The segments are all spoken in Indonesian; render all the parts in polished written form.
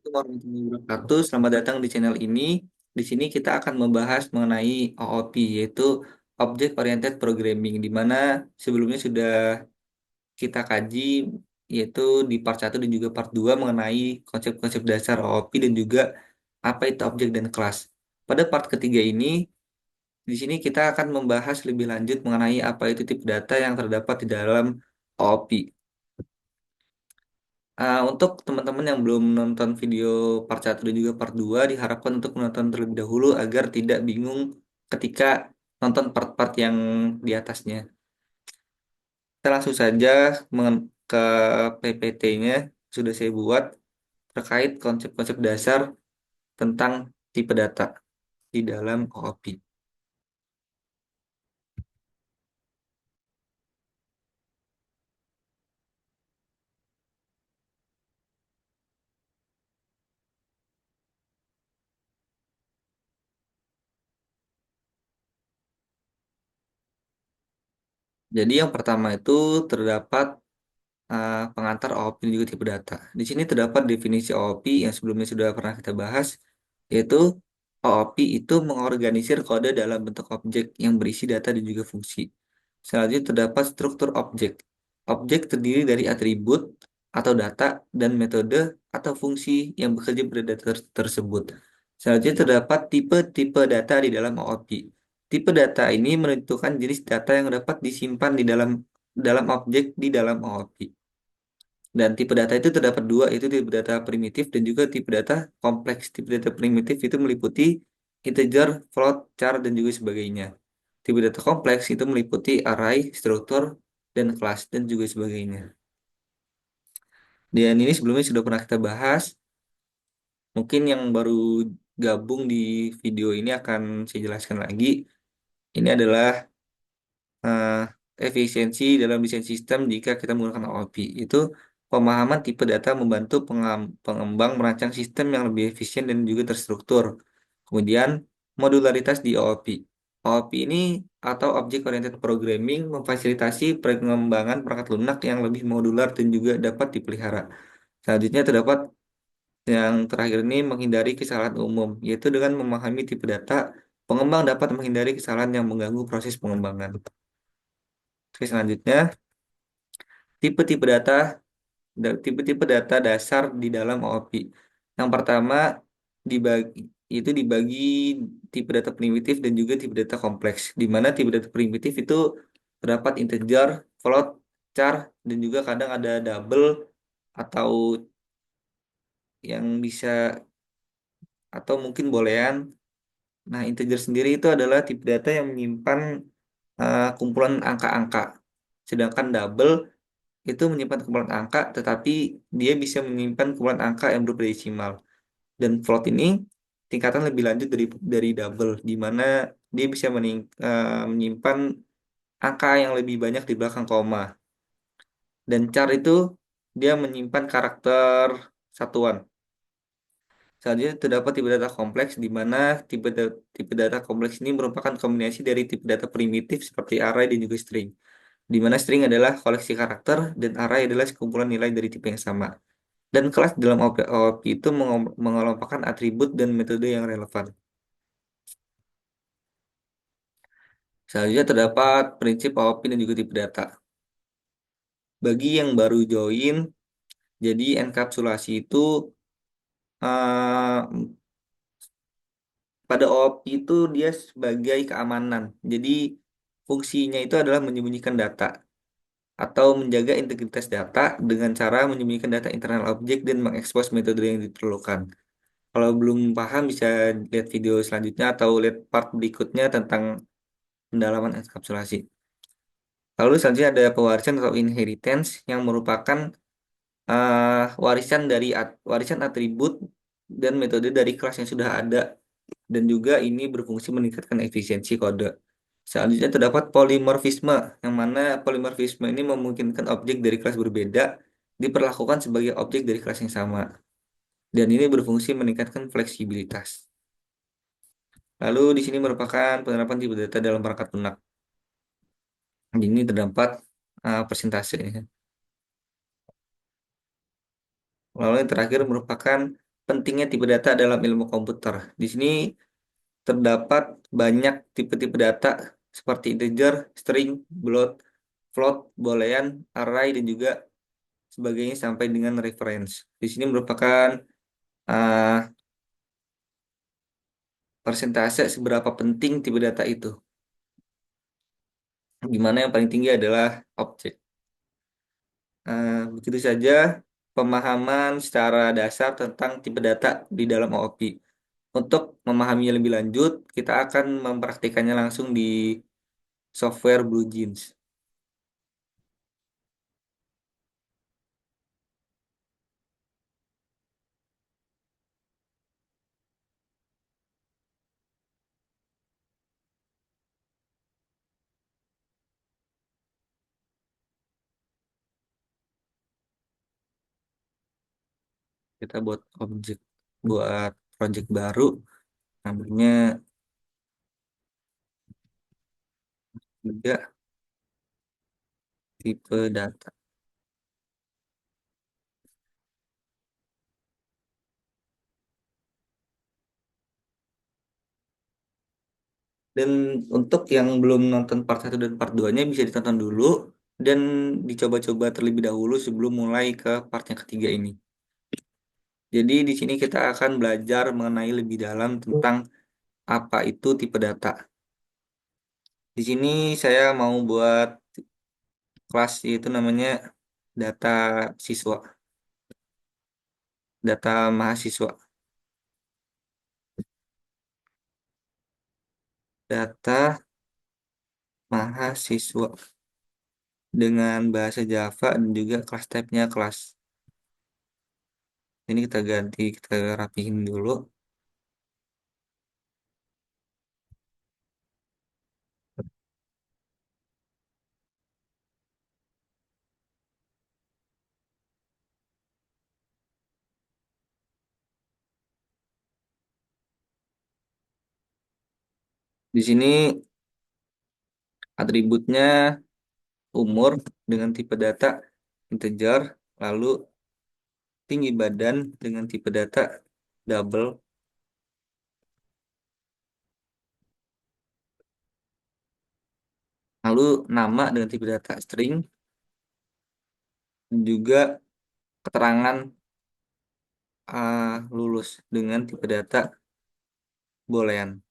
Assalamualaikum warahmatullahi wabarakatuh. Selamat datang di channel ini. Di sini kita akan membahas mengenai OOP, yaitu Object Oriented Programming, di mana sebelumnya sudah kita kaji, yaitu di part 1 dan juga part 2 mengenai konsep-konsep dasar OOP dan juga apa itu objek dan kelas. Pada part ketiga ini, di sini kita akan membahas lebih lanjut mengenai apa itu tipe data yang terdapat di dalam OOP. Untuk teman-teman yang belum nonton video part 1 dan juga part 2 diharapkan untuk menonton terlebih dahulu agar tidak bingung ketika nonton part-part yang di atasnya. Kita langsung saja ke PPT-nya sudah saya buat terkait konsep-konsep dasar tentang tipe data di dalam OOP. Jadi yang pertama itu terdapat pengantar OOP dan juga tipe data. Di sini terdapat definisi OOP yang sebelumnya sudah pernah kita bahas, yaitu OOP itu mengorganisir kode dalam bentuk objek yang berisi data dan juga fungsi. Selanjutnya terdapat struktur objek. Objek terdiri dari atribut atau data dan metode atau fungsi yang bekerja pada data tersebut. Selanjutnya terdapat tipe-tipe data di dalam OOP. Tipe data ini menentukan jenis data yang dapat disimpan di dalam objek di dalam OOP. Dan tipe data itu terdapat dua, itu tipe data primitif dan juga tipe data kompleks. Tipe data primitif itu meliputi integer, float, char, dan juga sebagainya. Tipe data kompleks itu meliputi array, struktur, dan kelas, dan juga sebagainya. Dan ini sebelumnya sudah pernah kita bahas. Mungkin yang baru gabung di video ini akan saya jelaskan lagi. Ini adalah eh, efisiensi dalam desain sistem jika kita menggunakan OOP. Itu pemahaman tipe data membantu pengembang merancang sistem yang lebih efisien dan juga terstruktur. Kemudian, modularitas di OOP. OOP ini atau Object Oriented Programming memfasilitasi pengembangan perangkat lunak yang lebih modular dan juga dapat dipelihara. Selanjutnya terdapat yang terakhir ini menghindari kesalahan umum, yaitu dengan memahami tipe data, pengembang dapat menghindari kesalahan yang mengganggu proses pengembangan. Oke, selanjutnya, tipe-tipe data, tipe-tipe data dasar di dalam OOP. Yang pertama dibagi dibagi tipe data primitif dan juga tipe data kompleks. Di mana tipe data primitif itu terdapat integer, float, char, dan juga kadang ada double atau yang bisa atau mungkin boolean. Nah, integer sendiri itu adalah tipe data yang menyimpan kumpulan angka-angka. Sedangkan double itu menyimpan kumpulan angka, tetapi dia bisa menyimpan kumpulan angka yang berupa desimal. Dan float ini tingkatan lebih lanjut dari double, di mana dia bisa menyimpan angka yang lebih banyak di belakang koma. Dan char itu dia menyimpan karakter satuan. Selanjutnya terdapat tipe data kompleks, di mana tipe data kompleks ini merupakan kombinasi dari tipe data primitif seperti array dan juga string. Di mana string adalah koleksi karakter dan array adalah sekumpulan nilai dari tipe yang sama. Dan kelas dalam OOP itu mengelompokkan atribut dan metode yang relevan. Selanjutnya terdapat prinsip OOP dan juga tipe data. Bagi yang baru join, jadi enkapsulasi itu eh, pada OOP itu dia sebagai keamanan. Jadi fungsinya itu adalah menyembunyikan data atau menjaga integritas data dengan cara menyembunyikan data internal objek dan mengekspos metode yang diperlukan. Kalau belum paham bisa lihat video selanjutnya atau lihat part berikutnya tentang pendalaman enkapsulasi. Lalu selanjutnya ada pewarisan atau inheritance yang merupakan warisan atribut dan metode dari kelas yang sudah ada dan juga ini berfungsi meningkatkan efisiensi kode. Selanjutnya terdapat polimorfisme yang mana polimorfisme ini memungkinkan objek dari kelas berbeda diperlakukan sebagai objek dari kelas yang sama dan ini berfungsi meningkatkan fleksibilitas. Lalu di sini merupakan penerapan tipe data dalam perangkat lunak. Di ini terdapat persentase. Lalu yang terakhir merupakan pentingnya tipe data dalam ilmu komputer. Di sini terdapat banyak tipe-tipe data seperti integer, string, float, boolean, array, dan juga sebagainya sampai dengan reference. Di sini merupakan uh, persentase seberapa penting tipe data itu. Di mana yang paling tinggi adalah objek. Begitu saja pemahaman secara dasar tentang tipe data di dalam OOP. Untuk memahaminya lebih lanjut, kita akan mempraktikannya langsung di software BlueJeans. Kita buat project baru, namanya juga tipe data. Dan untuk yang belum nonton part 1 dan part 2-nya bisa ditonton dulu dan dicoba-coba terlebih dahulu sebelum mulai ke part yang ketiga ini. Jadi di sini kita akan belajar mengenai lebih dalam tentang apa itu tipe data. Di sini saya mau buat kelas yaitu namanya data siswa, data mahasiswa, data mahasiswa dengan bahasa Java dan juga kelas type-nya kelas. Ini kita ganti, kita rapihin dulu. Di sini atributnya umur dengan tipe data integer, lalu tinggi badan dengan tipe data double, lalu nama dengan tipe data string, dan juga keterangan lulus dengan tipe data boolean.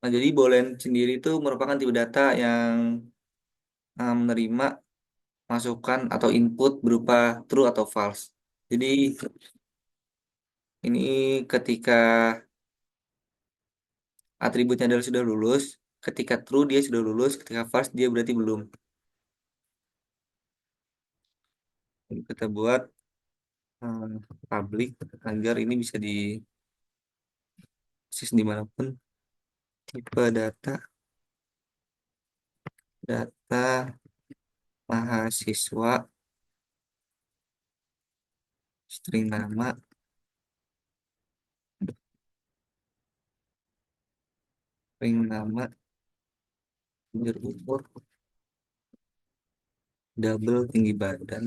Nah, jadi boolean sendiri itu merupakan tipe data yang menerima masukan atau input berupa true atau false. Jadi ini ketika atributnya adalah sudah lulus, ketika true dia sudah lulus, ketika false dia berarti belum. Jadi kita buat eh, public agar ini bisa diakses dimanapun. Tipe data mahasiswa, string nama, string nama, integer umur, double tinggi badan,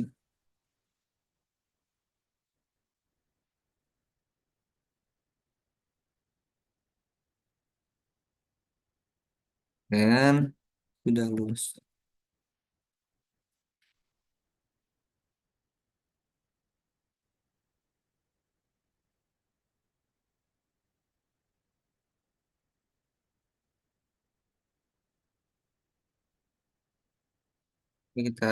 dan sudah lulus. Ini kita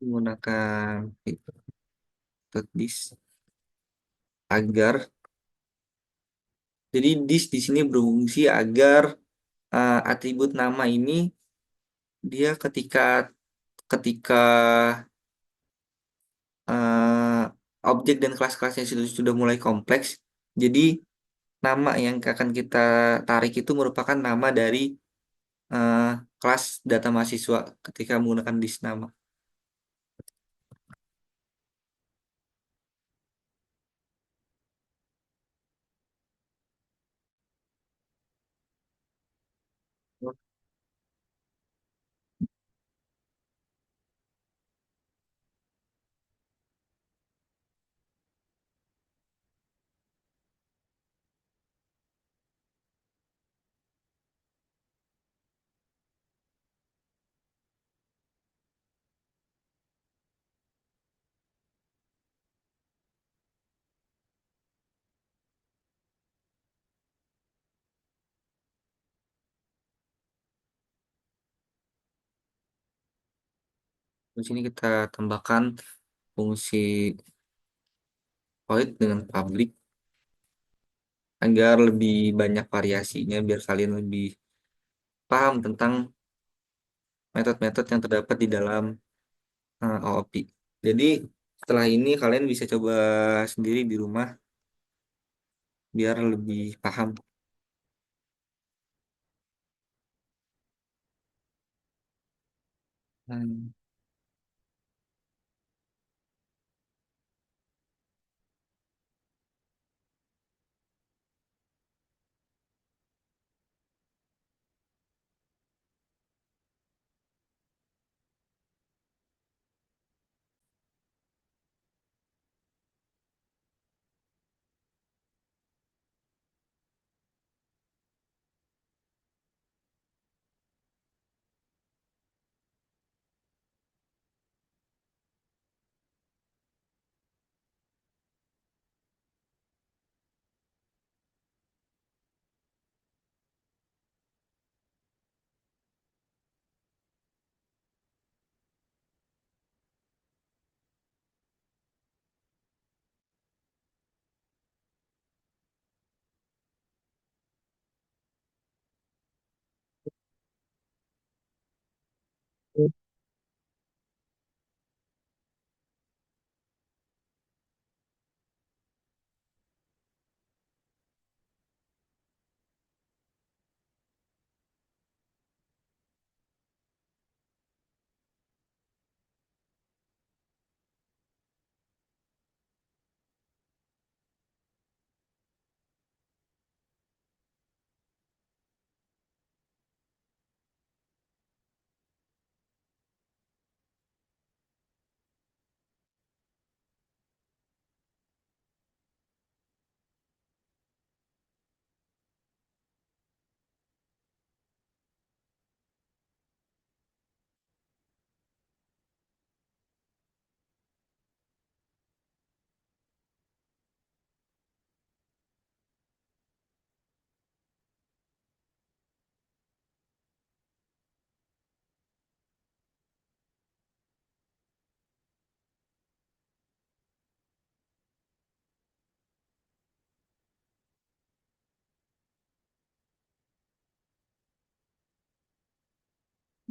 menggunakan this agar, jadi this di sini berfungsi agar atribut nama ini dia ketika eh, objek dan kelas-kelasnya sudah mulai kompleks, jadi nama yang akan kita tarik itu merupakan nama dari eh, kelas data mahasiswa ketika menggunakan this nama. Di sini kita tambahkan fungsi void dengan public agar lebih banyak variasinya biar kalian lebih paham tentang metode-metode yang terdapat di dalam OOP. Jadi setelah ini kalian bisa coba sendiri di rumah biar lebih paham. Hmm,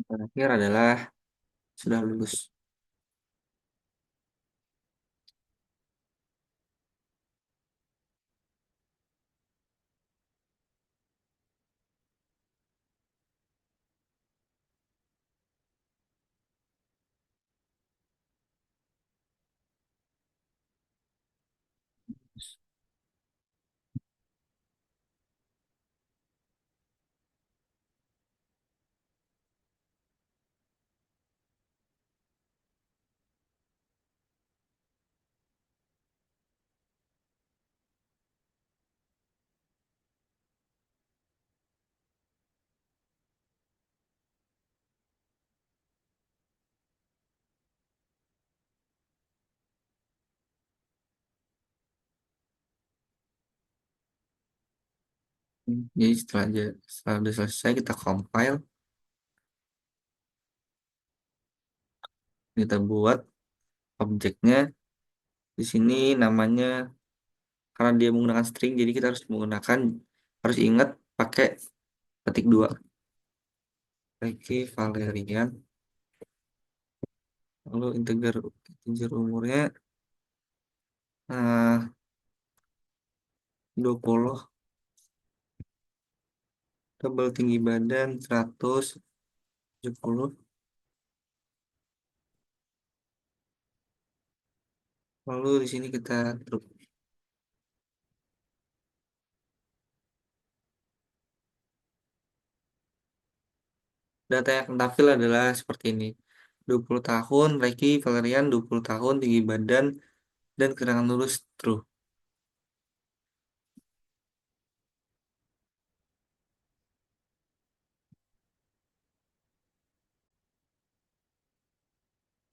Terakhir adalah sudah lulus. Jadi setelah udah selesai kita compile, kita buat objeknya. Di sini namanya karena dia menggunakan string, jadi kita harus ingat pakai petik dua. Oke, Valerian. Lalu integer umurnya eh 20, tebal tinggi badan 170. Lalu di sini kita truk. Data yang akan tampil adalah seperti ini. 20 tahun, Ricky Valerian 20 tahun, tinggi badan, dan keterangan lulus true.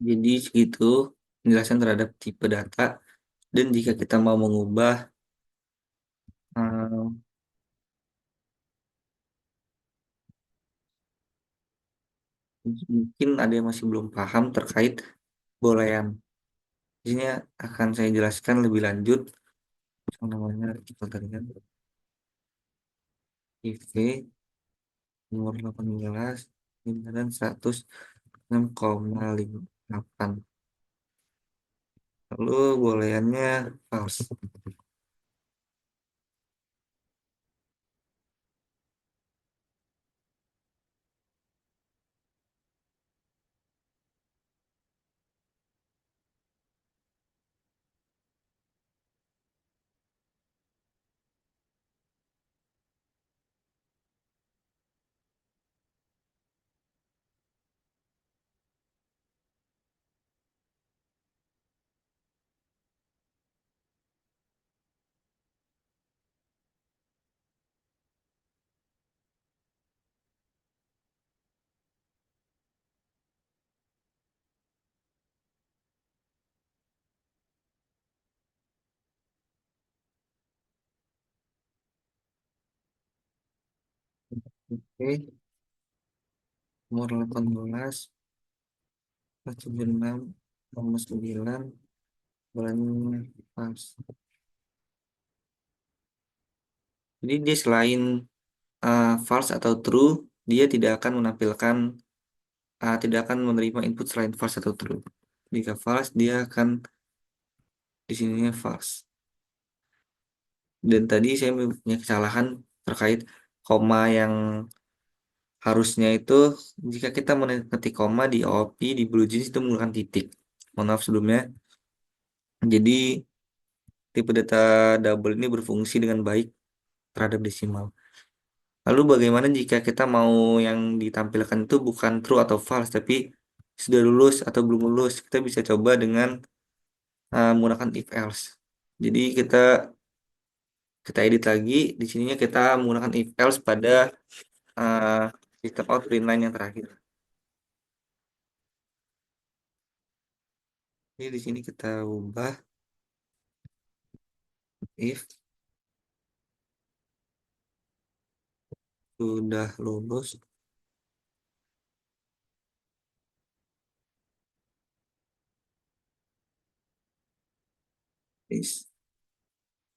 Jadi segitu penjelasan terhadap tipe data. Dan jika kita mau mengubah, eh, mungkin ada yang masih belum paham terkait bolehan. Di sini akan saya jelaskan lebih lanjut yang namanya Ricky Valerian. IV umur 18, badan 106,8. Lalu bolehannya false. Oke, umur 18, 76, nomor 9, bulannya false. Jadi dia selain false atau true, dia tidak akan menerima input selain false atau true. Jika false, dia akan di sininya false. Dan tadi saya punya kesalahan terkait koma yang harusnya itu jika kita mengetik koma di OOP di BlueJeans itu menggunakan titik. Mohon maaf sebelumnya. Jadi tipe data double ini berfungsi dengan baik terhadap desimal. Lalu bagaimana jika kita mau yang ditampilkan itu bukan true atau false tapi sudah lulus atau belum lulus? Kita bisa coba dengan menggunakan if else. Jadi kita kita edit lagi di sininya kita menggunakan if else pada uh, sistem out print line yang terakhir. Jadi di sini kita ubah if sudah lulus is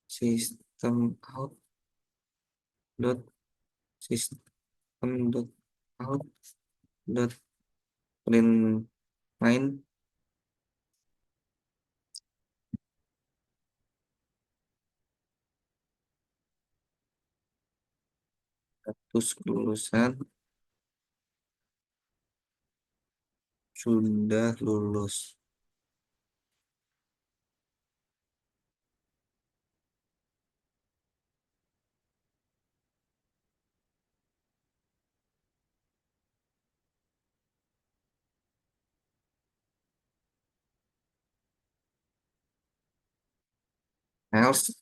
system out dot system dot out dot print line status kelulusan sudah lulus. Else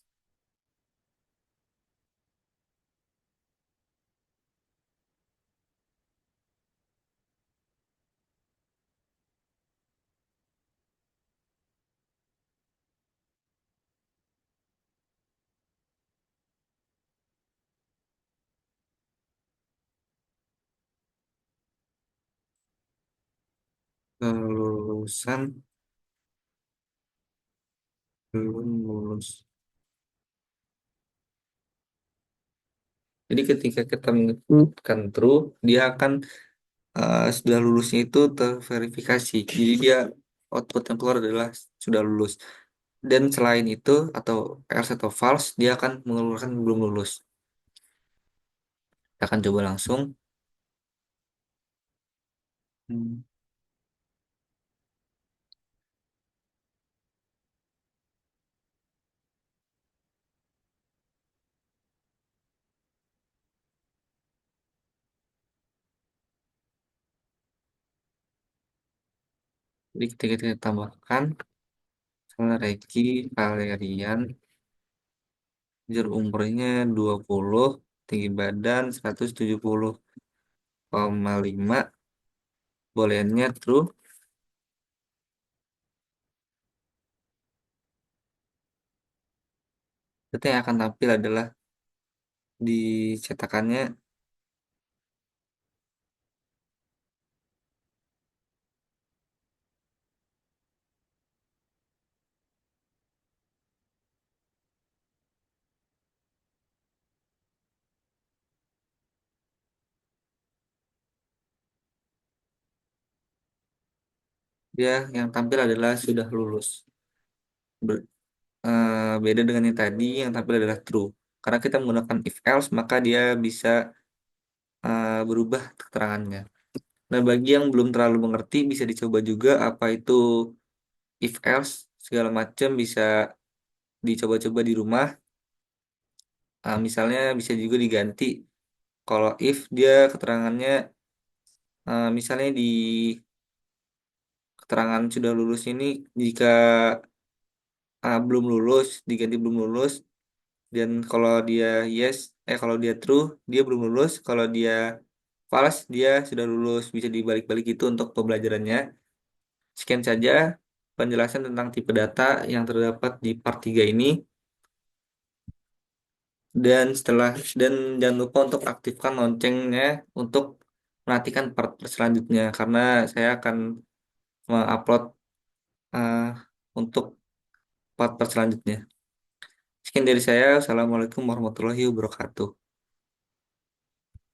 kelulusan belum lulus. Jadi ketika kita mengetikkan true, dia akan sudah lulusnya itu terverifikasi. Jadi dia output yang keluar adalah sudah lulus. Dan selain itu atau else atau false, dia akan mengeluarkan belum lulus. Kita akan coba langsung. Hmm. ketika kita tambahkan misalnya Regi Valerian, jujur umurnya 20, tinggi badan 170,5, booleannya true. Data yang akan tampil adalah di cetakannya dia yang tampil adalah sudah lulus. Beda dengan yang tadi yang tampil adalah true. Karena kita menggunakan if else maka dia bisa berubah keterangannya. Nah, bagi yang belum terlalu mengerti bisa dicoba juga apa itu if else segala macam bisa dicoba-coba di rumah. Misalnya bisa juga diganti kalau if dia keterangannya misalnya di keterangan sudah lulus ini jika belum lulus diganti belum lulus, dan kalau dia yes kalau dia true dia belum lulus, kalau dia false dia sudah lulus, bisa dibalik-balik itu untuk pembelajarannya. Sekian saja penjelasan tentang tipe data yang terdapat di part 3 ini, dan jangan lupa untuk aktifkan loncengnya untuk menantikan part selanjutnya karena saya akan mengupload eh, untuk part selanjutnya. Sekian dari saya. Assalamualaikum warahmatullahi wabarakatuh.